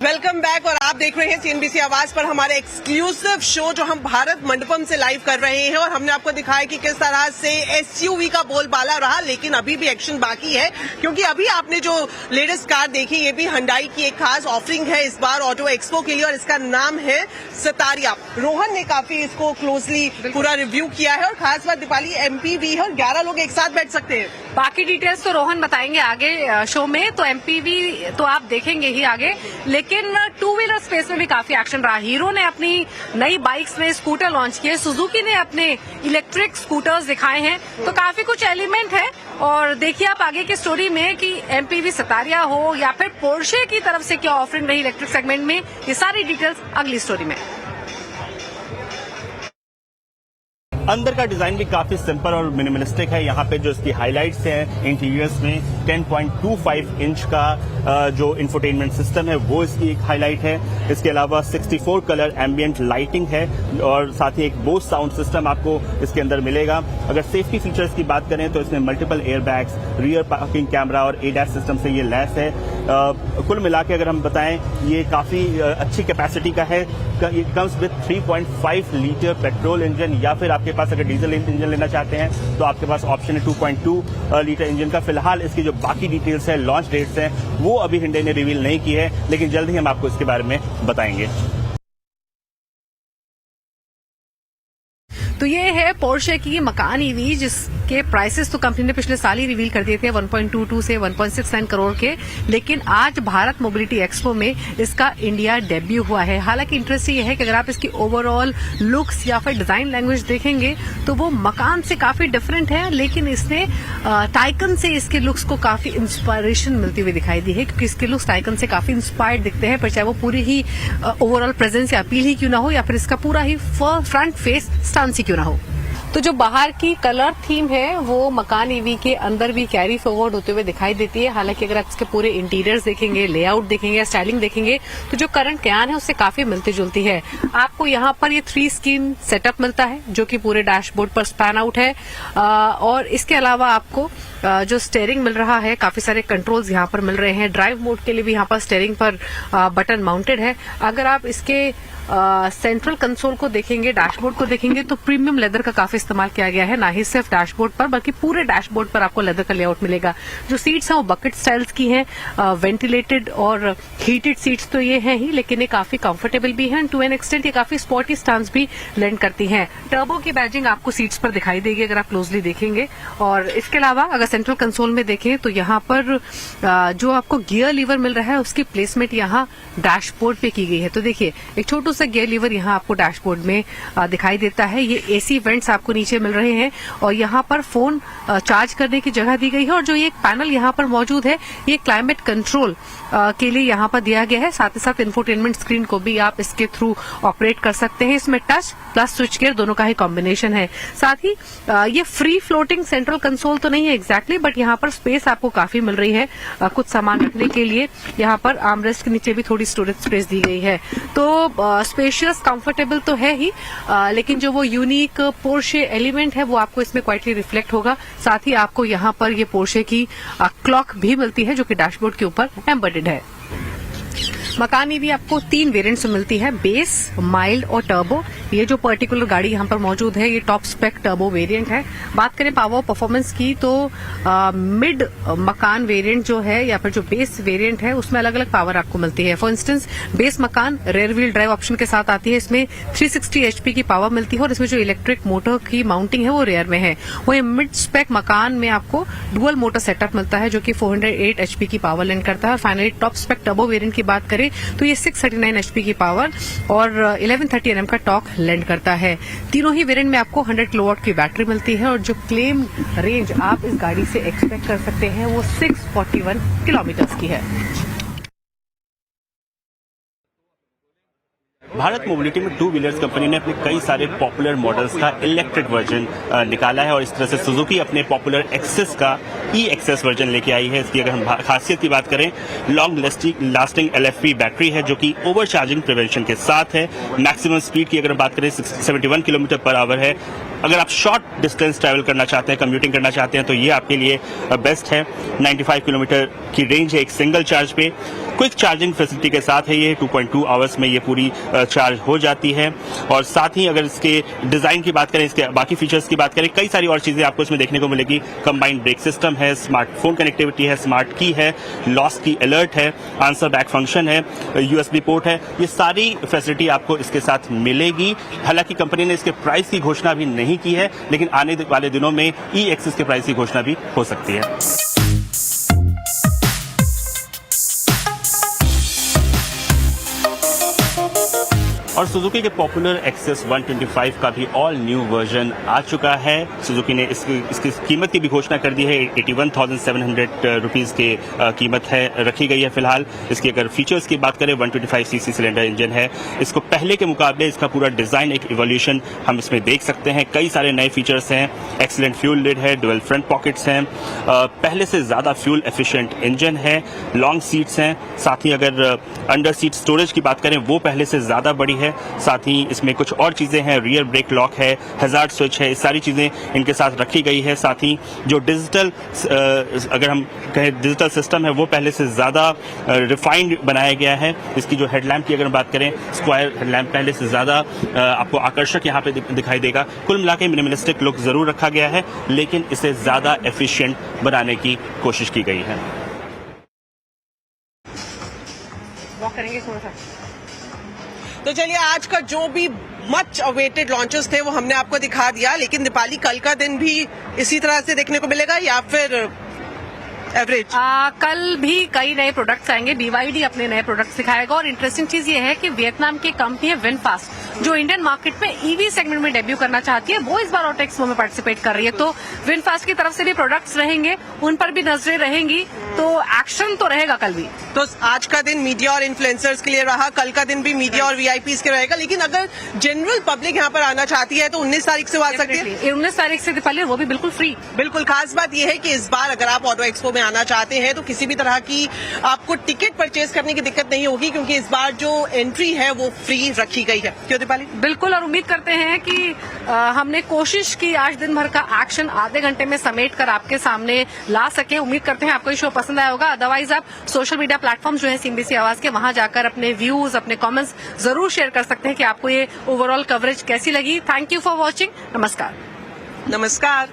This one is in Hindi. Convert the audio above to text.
वेलकम बैक और आप देख रहे हैं सीएनबीसी आवाज पर हमारे एक्सक्लूसिव शो जो हम भारत मंडपम से लाइव कर रहे हैं और हमने आपको दिखाया कि किस तरह से एसयूवी का बोलबाला रहा, लेकिन अभी भी एक्शन बाकी है क्योंकि अभी आपने जो लेटेस्ट कार देखी ये भी हुंडई की एक खास ऑफरिंग है इस बार ऑटो एक्सपो के लिए और इसका नाम है सतारिया। रोहन ने काफी इसको क्लोजली पूरा रिव्यू किया है और खास बात दीपाली एमपीवी है और 11 लोग एक साथ बैठ सकते हैं। बाकी डिटेल्स तो रोहन बताएंगे आगे शो में, तो एमपीवी तो आप देखेंगे ही आगे, लेकिन टू व्हीलर स्पेस में भी काफी एक्शन रहा। हीरो ने अपनी नई बाइक्स में स्कूटर लॉन्च किए, सुजुकी ने अपने इलेक्ट्रिक स्कूटर्स दिखाए हैं, तो काफी कुछ एलिमेंट है। और देखिए आप आगे की स्टोरी में कि एमपीवी सतारिया हो या फिर पोर्शे की तरफ से क्या ऑफरिंग रही इलेक्ट्रिक सेगमेंट में, ये सारी डिटेल्स अगली स्टोरी में। अंदर का डिजाइन भी काफी सिंपल और मिनिमलिस्टिक है। यहाँ पे जो इसकी हाइलाइट्स हैं इंटीरियर्स में 10.25 इंच का जो इंफोटेनमेंट सिस्टम है वो इसकी एक हाईलाइट है। इसके अलावा 64 कलर एम्बियंट लाइटिंग है और साथ ही एक बोस साउंड सिस्टम आपको इसके अंदर मिलेगा। अगर सेफ्टी फीचर्स की बात करें तो इसमें multiple airbags, rear parking camera और एडैस सिस्टम से ये लैस है। कुल मिला के अगर हम बताएं ये काफी अच्छी कैपेसिटी का है। Comes with 3.5 litre petrol engine या फिर आपके पास अगर डीजल इंजन लेना चाहते हैं तो आपके पास ऑप्शन है 2.2 लीटर इंजन का। फिलहाल इसकी जो बाकी डिटेल्स है, लॉन्च डेट्स हैं, वो अभी हुंडई ने रिवील नहीं की है, लेकिन जल्द ही हम आपको इसके बारे में बताएंगे। तो ये है पोर्शे की मकान ईवी जिसके प्राइसेस तो कंपनी ने पिछले साल ही रिवील कर दिए थे 1.22 से 1.69 करोड़ के, लेकिन आज भारत मोबिलिटी एक्सपो में इसका इंडिया डेब्यू हुआ है। हालांकि इंटरेस्ट ये है कि अगर आप इसकी ओवरऑल लुक्स या फिर डिजाइन लैंग्वेज देखेंगे तो वो मकान से काफी डिफरेंट है, लेकिन इसने टाइकन से इसके लुक्स को काफी इंस्पायरेशन मिलती हुई दिखाई दी है, क्योंकि इसके लुक्स टाइकन से काफी इंस्पायर्ड दिखते हैं, पर चाहे वो पूरी ही ओवरऑल प्रेजेंस या अपील ही क्यों ना हो या फिर इसका पूरा ही फ्रंट फेस स्टांस क्यों ना हो। तो जो बाहर की कलर थीम है वो मकान ईवी के अंदर भी कैरी फॉरवर्ड होते हुए दिखाई देती है। हालांकि अगर आप इसके पूरे इंटीरियर्स देखेंगे, लेआउट देखेंगे, स्टाइलिंग देखेंगे तो जो करंट कयान है उससे काफी मिलती जुलती है। आपको यहाँ पर ये 3 स्क्रीन सेटअप मिलता है जो कि पूरे डैशबोर्ड पर स्पैन आउट है और इसके अलावा आपको जो स्टीयरिंग मिल रहा है, काफी सारे कंट्रोल्स यहाँ पर मिल रहे हैं। ड्राइव मोड के लिए भी यहाँ पर स्टीयरिंग पर बटन माउंटेड है। अगर आप इसके सेंट्रल कंसोल को देखेंगे, डैशबोर्ड को देखेंगे तो प्रीमियम लेदर का काफी इस्तेमाल किया गया है, ना ही सिर्फ डैशबोर्ड पर बल्कि पूरे डैशबोर्ड पर आपको लेदर का लेआउट मिलेगा। जो सीट्स हैं वो बकेट स्टाइल्स की हैं, वेंटिलेटेड और हीटेड सीट्स तो ये हैं ही, लेकिन ये काफी कंफर्टेबल भी हैं। टू एन एक्सटेंट ये काफी स्पोर्टी स्टांस भी लेंड करती हैं। टर्बो की बैजिंग आपको सीट्स पर दिखाई देगी अगर आप क्लोजली देखेंगे। और इसके अलावा अगर सेंट्रल कंसोल में देखें तो यहाँ पर जो आपको गियर लीवर मिल रहा है उसकी प्लेसमेंट यहाँ डैशबोर्ड पे की गई है। तो देखिए एक छोटू सा गियर लीवर यहाँ आपको डैशबोर्ड में दिखाई देता है। ये एसी वेंट्स आपको नीचे मिल रहे हैं और यहाँ पर फोन चार्ज करने की जगह दी गई है। और जो ये एक पैनल यहाँ पर मौजूद है ये क्लाइमेट कंट्रोल के लिए यहाँ पर दिया गया है। साथ ही साथ इंफोटेनमेंट स्क्रीन को भी आप इसके थ्रू ऑपरेट कर सकते हैं। इसमें टच प्लस स्विच गियर दोनों का ही कॉम्बिनेशन है। साथ ही ये फ्री फ्लोटिंग सेंट्रल कंसोल तो नहीं है एग्जैक्टली, बट यहाँ पर स्पेस आपको काफी मिल रही है कुछ सामान रखने के लिए। यहाँ पर आर्मरेस्ट के नीचे भी थोड़ी स्टोरेज स्पेस दी गई है। तो स्पेशियस कंफर्टेबल तो है ही, लेकिन जो वो यूनिक पोर्शे एलिमेंट है वो आपको इसमें क्वाइटली रिफ्लेक्ट होगा। साथ ही आपको यहाँ पर ये पोर्शे की क्लॉक भी मिलती है जो कि डैशबोर्ड के ऊपर एम्बेडेड है। मकान ईवी आपको 3 वेरिएंट्स में मिलती है, बेस, माइल्ड और टर्बो। ये जो पर्टिकुलर गाड़ी यहाँ पर मौजूद है ये टॉप स्पेक टर्बो वेरिएंट है। बात करें पावर परफॉर्मेंस की तो मिड मकान वेरिएंट जो है या फिर जो बेस वेरिएंट है उसमें अलग अलग पावर आपको मिलती है। फॉर इंस्टेंस बेस मकान रेयर व्हील ड्राइव ऑप्शन के साथ आती है, इसमें 360 एचपी की पावर मिलती है और इसमें जो इलेक्ट्रिक मोटर की माउंटिंग है वो रेयर में है। वही मिड स्पेक मकान में आपको डुअल मोटर सेटअप मिलता है जो कि 408 एचपी की पावर लैंड करता है। और finally top spec turbo variant की बात करें तो ये 639 एचपी की पावर और 1130 एनएम का टॉर्क लैंड करता है। तीनों ही वेरिएंट में आपको 100 किलोवाट की बैटरी मिलती है और जो क्लेम रेंज आप इस गाड़ी से एक्सपेक्ट कर सकते हैं वो 641 किलोमीटर की है। भारत मोबिलिटी में 2 व्हीलर्स कंपनी ने अपने कई सारे पॉपुलर मॉडल्स का इलेक्ट्रिक वर्जन निकाला है और इस तरह से सुजुकी अपने पॉपुलर एक्सेस का ई एक्सेस वर्जन लेके आई है। इसकी अगर हम खासियत की बात करें, लॉन्ग लास्टिंग LFP बैटरी है जो कि ओवर चार्जिंग प्रिवेंशन के साथ है। मैक्सिमम स्पीड की अगर बात करें 71 किलोमीटर पर आवर है। अगर आप शॉर्ट डिस्टेंस ट्रैवल करना चाहते हैं, कम्यूटिंग करना चाहते हैं, तो ये आपके लिए बेस्ट है। 95 किलोमीटर की रेंज है एक सिंगल चार्ज पे। क्विक चार्जिंग फैसिलिटी के साथ है ये, 2.2 आवर्स में ये पूरी चार्ज हो जाती है। और साथ ही अगर इसके डिजाइन की बात करें, इसके बाकी फीचर्स की बात करें, कई सारी और चीजें आपको इसमें देखने को मिलेगी। कंबाइंड ब्रेक सिस्टम है, स्मार्टफोन कनेक्टिविटी है, स्मार्ट की है, लॉस की अलर्ट है, आंसर बैक फंक्शन है, USB पोर्ट है। ये सारी फैसिलिटी आपको इसके साथ मिलेगी। हालांकि कंपनी ने इसके प्राइस की घोषणा भी नहीं की है, लेकिन आने वाले दिनों में E-Axis के प्राइस की घोषणा भी हो सकती है। और सुजुकी के पॉपुलर एक्सेस 125 का भी ऑल न्यू वर्जन आ चुका है। सुजुकी ने इसकी कीमत की भी घोषणा कर दी है। 81,700 रुपीज़ के कीमत है रखी गई है फिलहाल। इसकी अगर फीचर्स की बात करें, 125cc सिलेंडर इंजन है। इसको पहले के मुकाबले इसका पूरा डिजाइन एक इवोल्यूशन हम इसमें देख सकते हैं। कई सारे नए फीचर्स हैं। एक्सीलेंट फ्यूल लिड है, डुअल फ्रंट पॉकेट्स हैं, पहले से ज़्यादा फ्यूल एफिशिएंट इंजन है, लॉन्ग सीट्स हैं। साथ ही अगर अंडर सीट स्टोरेज की बात करें, वो पहले से ज़्यादा बड़ी है। साथ ही इसमें कुछ और चीजें हैं, रियर ब्रेक लॉक है, हैजार्ड स्विच है, ये सारी चीजें इनके साथ रखी गई है। साथ ही जो डिजिटल अगर हम कहें डिजिटल सिस्टम है, वो पहले से ज्यादा रिफाइंड बनाया गया है। इसकी जो हेडलैम्प की अगर बात करें, स्क्वायर हेडलैम्प पहले से ज्यादा आपको आकर्षक यहाँ पे दिखाई देगा। कुल मिलाकर मिनिमलिस्टिक लुक जरूर रखा गया है, लेकिन इसे ज्यादा एफिशिएंट बनाने की कोशिश की गई है। वॉक करेंगे थोड़ा सा। तो चलिए, आज का जो भी मच अवेटेड लॉन्चेस थे वो हमने आपको दिखा दिया, लेकिन दीपाली कल का दिन भी इसी तरह से देखने को मिलेगा या फिर एवरेज? कल भी कई नए प्रोडक्ट्स आएंगे। BYD अपने नए प्रोडक्ट्स दिखाएगा। और इंटरेस्टिंग चीज ये है कि वियतनाम की कंपनी है विनफास्ट, जो इंडियन मार्केट में EV सेगमेंट में डेब्यू करना चाहती है, वो इस बार ऑटो एक्सपो में पार्टिसिपेट कर रही है। तो विनफास्ट की तरफ से भी प्रोडक्ट्स रहेंगे, उन पर भी नजरें रहेंगी। तो एक्शन तो रहेगा कल भी। तो आज का दिन मीडिया और इन्फ्लुएंसर्स के लिए रहा, कल का दिन भी मीडिया और VIPs के रहेगा। लेकिन अगर जनरल पब्लिक यहाँ पर आना चाहती है तो 19 तारीख से आ सकती है। 19 तारीख से दीपाली, वो भी बिल्कुल फ्री। बिल्कुल। खास बात यह है कि इस बार अगर आप ऑटो एक्सपो में आना चाहते हैं तो किसी भी तरह की आपको टिकट परचेज करने की दिक्कत नहीं होगी, क्योंकि इस बार जो एंट्री है वो फ्री रखी गई है। क्यों दीपाली? बिल्कुल। और उम्मीद करते हैं कि हमने कोशिश की आज दिन भर का एक्शन आधे घंटे में समेट कर आपके सामने ला सके। उम्मीद करते हैं आपको ये शो पसंद आया होगा। अदरवाइज आप सोशल मीडिया प्लेटफॉर्म जो है CNBC आवाज के, वहां जाकर अपने व्यूज, अपने कमेंट्स जरूर शेयर कर सकते हैं कि आपको ये ओवरऑल कवरेज कैसी लगी। Thank you for watching. नमस्कार। नमस्कार।